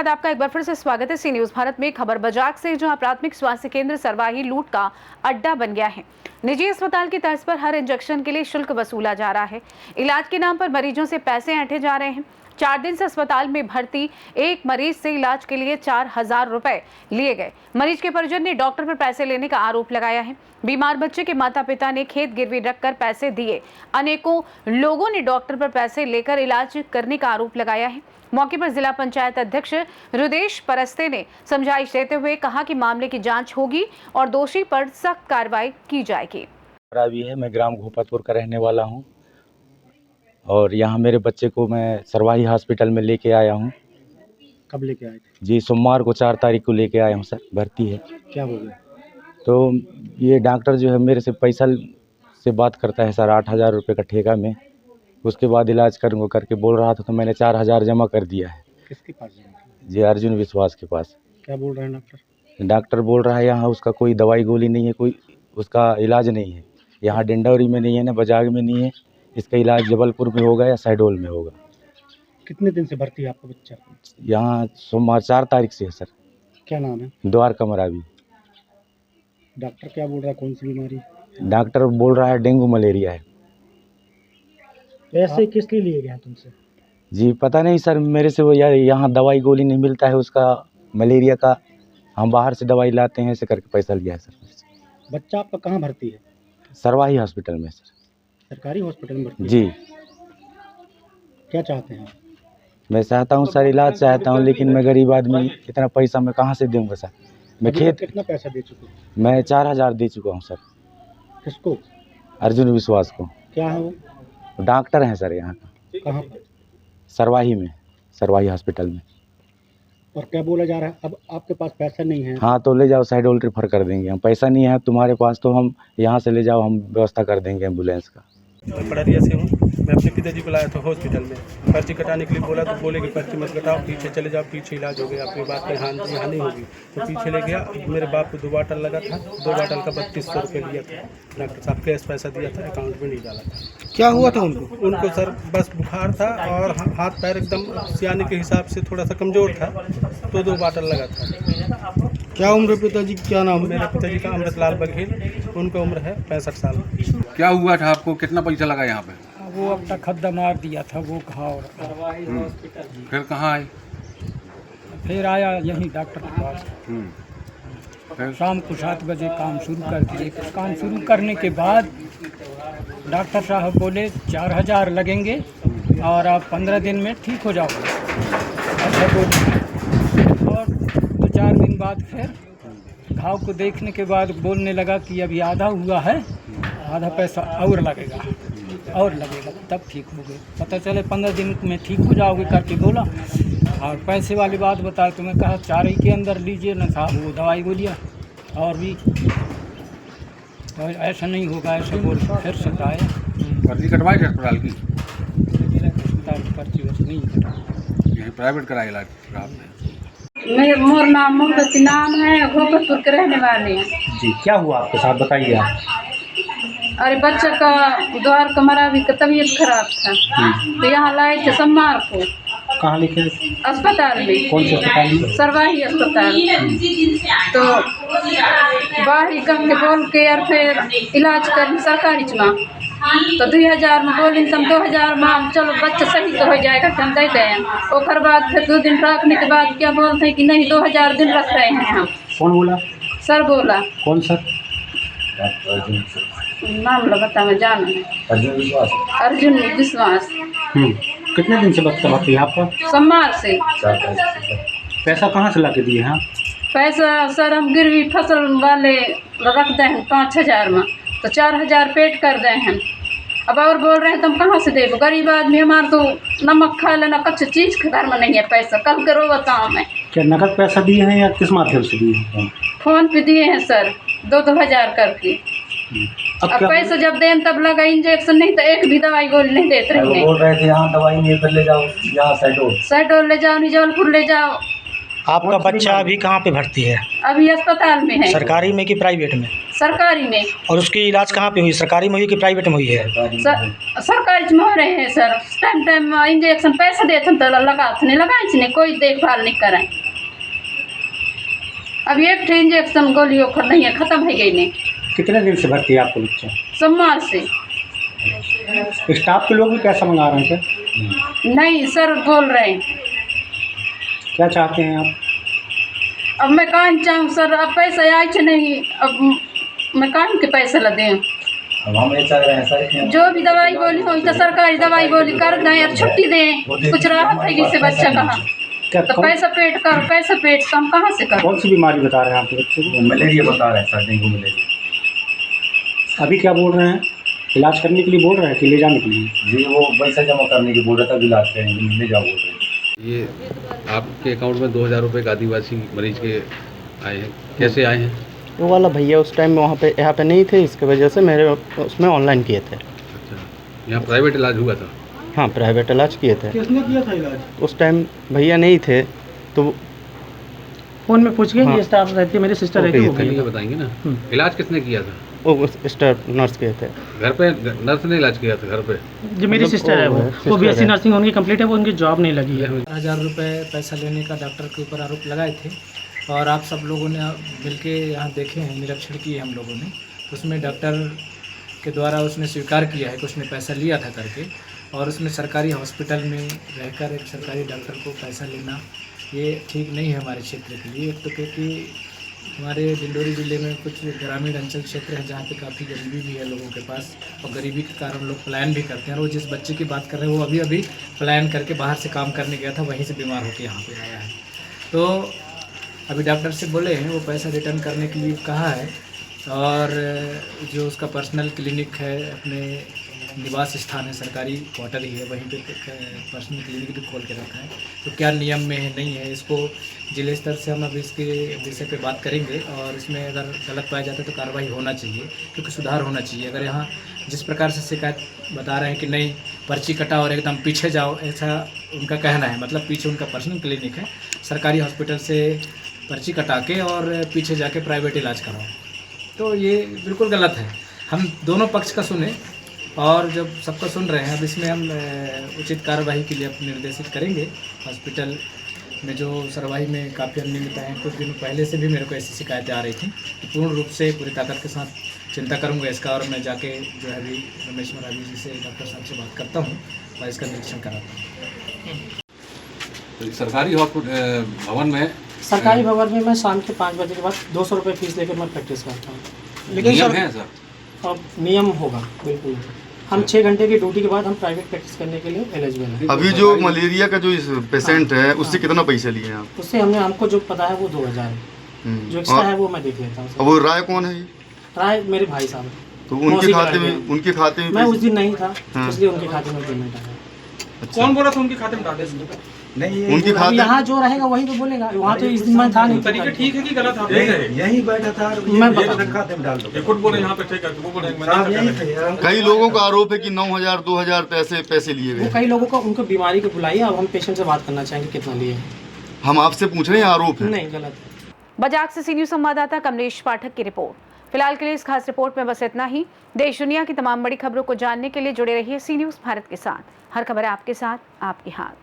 बाद आपका एक बार फिर से स्वागत है सी न्यूज भारत में। खबर बजाक से, जहां प्राथमिक स्वास्थ्य केंद्र सरवाही लूट का अड्डा बन गया है। निजी अस्पताल की तर्ज पर हर इंजेक्शन के लिए शुल्क वसूला जा रहा है। इलाज के नाम पर मरीजों से पैसे ऐंठे जा रहे हैं। 4 दिन से अस्पताल में भर्ती एक मरीज से इलाज के लिए 4,000 रुपए लिए गए। मरीज के परिजन ने डॉक्टर पर पैसे लेने का आरोप लगाया है। बीमार बच्चे के माता पिता ने खेत गिरवी रखकर पैसे दिए। अनेकों लोगों ने डॉक्टर पर पैसे लेकर इलाज करने का आरोप लगाया है। मौके पर जिला पंचायत अध्यक्ष रुदेश परस्ते ने समझाइश देते हुए कहा कि मामले की जांच होगी और दोषी पर सख्त कार्रवाई की जाएगी। मैं ग्राम घोपातपुर का रहने वाला हूं और यहां मेरे बच्चे को मैं सरवाही हॉस्पिटल में लेके आया हूं। कब लेके आए थे? जी, सोमवार को 4 तारीख को लेके आया हूं सर। भर्ती है। क्या बोल रहे? तो ये डॉक्टर जो है मेरे से पैसा से बात करता है सर, 8,000 रुपये का ठेका में। उसके बाद इलाज करूँगा करके बोल रहा था, तो मैंने 4,000 जमा कर दिया है। किसके पास जमा किया? जी, अर्जुन विश्वास के पास। क्या बोल रहे हैं डॉक्टर? डॉक्टर बोल रहा है यहाँ उसका कोई दवाई गोली नहीं है, कोई उसका इलाज नहीं है। यहाँ डिंडौरी में नहीं है, ना बजाग में नहीं है। इसका इलाज जबलपुर में होगा या शहडोल में होगा। कितने दिन से भर्ती है आपका बच्चा? यहाँ सोमवार 4 तारीख से है सर। क्या नाम है? द्वारका मरावी। डॉक्टर क्या बोल रहा है, कौन सी बीमारी? डॉक्टर बोल रहा है डेंगू मलेरिया है। पैसे किस लिए लिए गए तुमसे? जी पता नहीं सर, मेरे से वो यार यहाँ दवाई गोली नहीं मिलता है उसका, मलेरिया का। हम बाहर से दवाई लाते हैं, ऐसे करके पैसा लिया है सर। बच्चा आपका कहाँ भर्ती है? सरवाही हॉस्पिटल में सर। सरकारी हॉस्पिटल में भर्ती है? जी। क्या चाहते हैं? मैं चाहता हूँ सर, इलाज चाहता हूँ, लेकिन मैं गरीब आदमी, इतना पैसा मैं कहाँ से दूंगा सर। मैं खेत कितना पैसा दे चुके? मैं 4,000 दे चुका हूँ सर। किसको? अर्जुन विश्वास को। क्या है वो? डॉक्टर हैं सर यहाँ का। कहाँ पर? सरवाही में, सरवाही हॉस्पिटल में। और क्या बोला जा रहा है, अब आपके पास पैसा नहीं है? हाँ, तो ले जाओ, शहडोल रेफर कर देंगे हम। पैसा नहीं है तुम्हारे पास तो हम यहाँ से ले जाओ, हम व्यवस्था कर देंगे एम्बुलेंस का। पड़रिया से हूँ। मैं अपने पिताजी को लाया था हॉस्पिटल में। पर्ची कटाने के लिए बोला तो बोले कि पर्ची मत कटाओ, पीछे चले जाओ, पीछे इलाज हो गया, आपकी बात में यहाँ नहीं होगी। तो पीछे ले गया। मेरे बाप को 2 बाटल लगा था, 2 बाटल का 3200 रुपये लिया था। डॉक्टर साहब कैश पैसा दिया था, अकाउंट में नहीं डाला था। क्या हुआ था उनको? सर बस बुखार था और हाथ पैर एकदम सियाने के हिसाब से थोड़ा सा कमज़ोर था, तो 2 बाटल लगा था। क्या उम्र पिताजी? क्या नाम? मेरे पिताजी का अमृतलाल बघेल, उनका उम्र है 65 साल। क्या हुआ था आपको? कितना पैसा लगा यहाँ पे? वो अपना खद्दा मार दिया था वो घाव। फिर कहाँ आए? फिर आया यहीं डॉक्टर के पास। फिर शाम को 7 बजे काम शुरू कर दिए। काम शुरू करने के बाद डॉक्टर साहब बोले 4,000 लगेंगे और आप 15 दिन में ठीक हो जाओगे, ऐसा बोले। और 2-4 दिन बाद फिर घाव को देखने के बाद बोलने लगा कि अभी आधा हुआ है, आधा पैसा और लगेगा, तब ठीक हो गए। पता चले 15 दिन में ठीक हो जाओगे करके बोला। और पैसे वाली बात बताए तो मैं कहा 4 ही के अंदर लीजिए ना साहब वो दवाई गोलियाँ, और भी तो ऐसा नहीं होगा, ऐसा बोल फिर से आया। पर्ची कटवाई थे अस्पताल की? अस्पताल की पर्ची बस नहीं कटा, यही प्राइवेट कराया इलाज आपने? मोर नाम मोहब्बती नाम है, घोपातपुर के रहने वाले हैं। जी, क्या हुआ आपके साथ, बताइए आप। अरे बच्चे का द्वारका मरावी का तबीयत खराब था, तो यहाँ लाए थे सोमवार को। कहाँ लेके? अस्पताल में। कौन से अस्पताल में? सरवाही अस्पताल। तो बाहरी कम के बोल के और फिर इलाज कर सरकारी चुना, तो 2,000 में बोली, तुम 2,000 में चलो बच्चा सही तो हो जाएगा, हम दे दें। और बाद फिर 2 दिन रखने के बाद क्या बोलते हैं कि नहीं 2,000 दिन रख रहे हैं हम। कौन बोला? सर बोला। कौन सर? नाम बता, मैं जाना है। अर्जुन विश्वास। कितने दिन से बच्चा भर्ती है आपका? सोमवार से। पैसा कहाँ से ला के दिए हैं? पैसा सर हम गिरवी फसल वाले रख दे हैं 5,000 में, तो 4,000 पेड कर दे हैं। अब और बोल रहे हैं तुम कहाँ से देबो, गरीब आदमी हमारे तो नमक खा लेना, कुछ चीज़ के घर में नहीं है पैसा। कल करो बताओ मैं। क्या नकद पैसा दिए हैं या किस माध्यम से दिए हैं? फोन पे दिए हैं सर, 2-2 हज़ार करके। अब पैसा जब दें तब लगा इंजेक्शन, नहीं तो एक भी दवाई गोली नहीं देते रहे। बोल रहे थे यहाँ दवाई नहीं, फिर ले जाओ यहाँ शहडोल ले जाओ, जबलपुर ले जाओ, आपका बच्चा अभी कहाँ पे भर्ती है? अभी अस्पताल में है, सरकारी में कि प्राइवेट में? सरकारी में। और उसकी इलाज कहाँ पे हुई, सरकारी में हुई कि प्राइवेट में हुई है? सरकारी में हो रहे हैं सर। टाइम टाइम इंजेक्शन पैसे देते तो लगाते नहीं, लगाए कोई देखभाल नहीं कराए। अब एक इंजेक्शन गोलियों का नहीं है, खत्म है गई नहीं। कितने दिन से भर्ती है आपको बच्चा? सोमवार से। स्टाफ के लोग भी पैसा मंगा रहे हैं सर? नहीं सर, बोल रहे हैं। क्या चाहते हैं आप? अब मैं कहाँ चाहूँ सर, अब पैसा आए नहीं, अब मैं कहाँ के पैसे ला दें? जो भी दवाई बोली हो तो सरकारी दवाई बोली कर दें और छुट्टी दें, कुछ राहत है जिससे बच्चा कहाँ तो पैसा पेट तो हम कहाँ से करें? कौन सी बीमारी बता रहे हैं आपके बच्चे को? मलेरिया बता रहे हैं सर, डेंगू मलेरिया। अभी क्या बोल रहे हैं? इलाज करने के लिए बोल रहे हैं कि ले जाने के लिए? जी वो पैसा जमा करने की बोल रहा था, इलाज करेंगे, ले जाओ बोल रहे हैं। ये आपके अकाउंट में 2000 रुपये का आदिवासी मरीज के आए हैं, कैसे आए हैं? वो वाला भैया उस टाइम वहाँ पे यहाँ पे नहीं थे, इसकी वजह से मेरे उसमें ऑनलाइन किए थे। अच्छा, यहाँ प्राइवेट इलाज हुआ था? हाँ, प्राइवेट इलाज किए थे। किसने किया था इलाज? उस टाइम भैया नहीं थे तो फ़ोन में पूछ के हाँ। ये स्टाफ रहती है, मेरी सिस्टर रहती है, वो नहीं गई। ये बताएंगे ना, इलाज किसने किया था? वो स्टाफ नर्स किए थे। घर पे नर्स ने इलाज किया था घर पे? जो मेरी सिस्टर है वो बीएससी नर्सिंग उनकी कंप्लीट है, वो उनकी जॉब नहीं लगी है। 1000 रुपये पैसा लेने का डॉक्टर के ऊपर आरोप लगाए थे और आप सब लोगों ने मिलके यहाँ देखे हैं, निरीक्षण किए हम लोगों ने। उसमें डॉक्टर के द्वारा उसने स्वीकार किया है कि उसने पैसा लिया था करके, और उसमें सरकारी हॉस्पिटल में रहकर एक सरकारी डॉक्टर को पैसा लेना ये ठीक नहीं है हमारे क्षेत्र के लिए। एक तो क्योंकि हमारे डिंडोरी ज़िले में कुछ ग्रामीण अंचल क्षेत्र है जहाँ पे काफ़ी गरीबी भी है लोगों के पास, और गरीबी के कारण लोग पलायन भी करते हैं। और वो जिस बच्चे की बात कर रहे हैं वो अभी पलायन करके बाहर से काम करने गया था, वहीं से बीमार होकर यहाँ पे आया है। तो अभी डॉक्टर से बोले हैं, वो पैसा रिटर्न करने के लिए कहा है, और जो उसका पर्सनल क्लिनिक है, अपने निवास स्थान है, सरकारी क्वार्टर ही है, वहीं पे पर्सनल क्लिनिक भी खोल के रखा है। तो क्या नियम में है नहीं है, इसको जिले स्तर से हम अभी इसके विषय पे बात करेंगे, और इसमें अगर गलत पाया जाता है तो कार्रवाई होना चाहिए, क्योंकि सुधार होना चाहिए। अगर यहाँ जिस प्रकार से शिकायत बता रहे हैं कि नहीं पर्ची कटाओ और एकदम पीछे जाओ, ऐसा उनका कहना है, मतलब पीछे उनका पर्सनल क्लिनिक है, सरकारी हॉस्पिटल से पर्ची कटा के और पीछे जाके प्राइवेट इलाज कराओ, तो ये बिल्कुल गलत है। हम दोनों पक्ष का सुने, और जब सबका सुन रहे हैं अब इसमें हम उचित कार्रवाई के लिए निर्देशित करेंगे। हॉस्पिटल में जो सरवाही में काफ़ी अनियमितताएँ हैं, कुछ दिनों पहले से भी मेरे को ऐसी शिकायतें आ रही थी, तो पूर्ण रूप से पूरी ताकत के साथ चिंता करूंगा इसका, और मैं जाके जो है अभी रमेश मरावी जी से डॉक्टर साहब से बात करता हूँ और इसका निरीक्षण कराता हूँ। तो सरकारी हॉस्पिटल भवन में सरकारी भवन में मैं शाम के 5 बजे के बाद 200 रुपये फीस लेकर मैं प्रैक्टिस करता हूँ। लेकिन नियम सर है सर? अब नियम होगा बिल्कुल। हम 6 घंटे की ड्यूटी के बाद हम प्राइवेट प्रैक्टिस करने के लिए एलिजिबल हैं। अभी जो मलेरिया का जो पेशेंट है उससे कितना पैसा लिए हैं आप? उससे हमको जो पता है वो 2000 है, जो एक्स्ट्रा है वो मैं देख लेता हूँ। अब वो राय कौन है? राय मेरे भाई साहब है, तो उनके खाते में मैं उस दिन नहीं था, हाँ। इसलिए उनके खाते में पेमेंट आया। कौन बोला था उनके खाते में डाले? नहीं उनके खाते यहाँ जो रहेगा वही तो बोलेगा, वहाँ तो इस दिन मैं था नहीं। तरीका ठीक है कि गलत है? यही बैठा था, मैं बता खाते में डाल दो। ये खुद बोले यहाँ पे ठीक है, वो बोले कई लोगों का आरोप है कि 9000 2000 पैसे लिए वो गए। कई लोगों को उनको बीमारी को बुलाइए। अब हम पेशेंट से बात करना चाहेंगे कितना लिए। हम आपसे पूछ रहे हैं, आरोप है? नहीं, गलत है। बजाग से सी न्यूज संवाददाता कमलेश पाठक की रिपोर्ट। फिलहाल के लिए इस खास रिपोर्ट में बस इतना ही। देश दुनिया की तमाम बड़ी खबरों को जानने के लिए जुड़े रहिए सी न्यूज भारत के साथ। हर खबर है आपके साथ, आपके हाथ।